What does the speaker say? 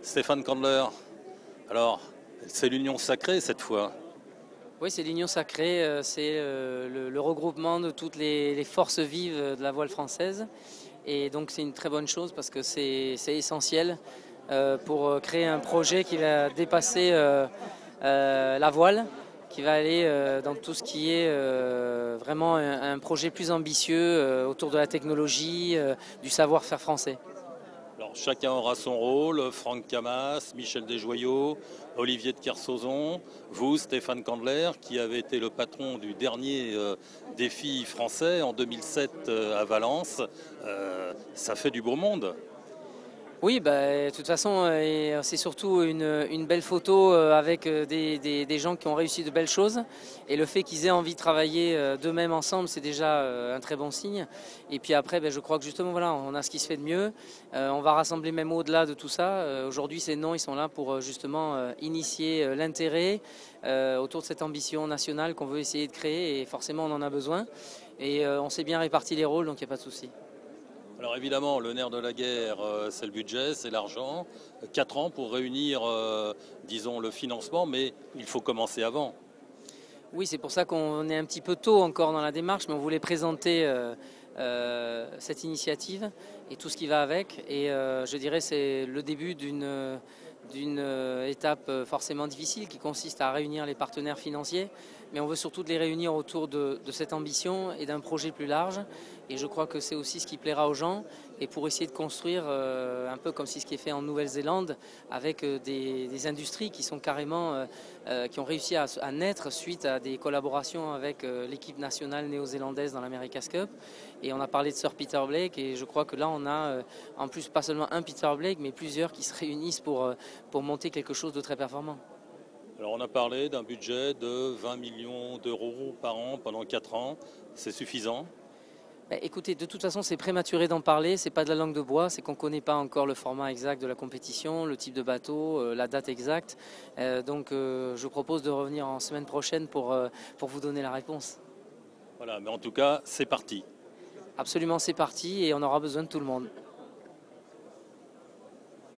Stéphane Candler, alors c'est l'union sacrée cette fois. Oui, c'est l'union sacrée, c'est le regroupement de toutes les forces vives de la voile française. Et donc c'est une très bonne chose parce que c'est essentiel pour créer un projet qui va dépasser la voile, qui va aller dans tout ce qui est vraiment un projet plus ambitieux autour de la technologie, du savoir-faire français. Alors chacun aura son rôle, Franck Camas, Michel Desjoyaux, Olivier de Kersauzon, vous Stéphane Candler qui avez été le patron du dernier défi français en 2007 à Valence, ça fait du beau monde. Oui, bah, de toute façon, c'est surtout une belle photo avec des gens qui ont réussi de belles choses. Et le fait qu'ils aient envie de travailler d'eux-mêmes ensemble, c'est déjà un très bon signe. Et puis après, je crois que justement, voilà, on a ce qui se fait de mieux. On va rassembler même au-delà de tout ça. Aujourd'hui, ces noms, ils sont là pour justement initier l'intérêt autour de cette ambition nationale qu'on veut essayer de créer. Et forcément, on en a besoin. Et on s'est bien réparti les rôles, donc il n'y a pas de souci. Alors évidemment, le nerf de la guerre, c'est le budget, c'est l'argent. 4 ans pour réunir, disons, le financement, mais il faut commencer avant. Oui, c'est pour ça qu'on est un petit peu tôt encore dans la démarche, mais on voulait présenter cette initiative et tout ce qui va avec. Et je dirais c'est le début d'une étape forcément difficile qui consiste à réunir les partenaires financiers, mais on veut surtout les réunir autour de cette ambition et d'un projet plus large. Et je crois que c'est aussi ce qui plaira aux gens, et pour essayer de construire un peu comme c'est ce qui est fait en Nouvelle-Zélande, avec des industries qui sont carrément, qui ont réussi à naître suite à des collaborations avec l'équipe nationale néo-zélandaise dans l'America's Cup. Et on a parlé de Sir Peter Blake, et je crois que là on a en plus pas seulement un Peter Blake, mais plusieurs qui se réunissent pour monter quelque chose de très performant. Alors on a parlé d'un budget de 20 millions d'euros par an pendant 4 ans. C'est suffisant? Écoutez, de toute façon, c'est prématuré d'en parler. C'est pas de la langue de bois, c'est qu'on ne connaît pas encore le format exact de la compétition, le type de bateau, la date exacte. Donc, je propose de revenir en semaine prochaine pour vous donner la réponse. Voilà, mais en tout cas, c'est parti. Absolument, c'est parti et on aura besoin de tout le monde.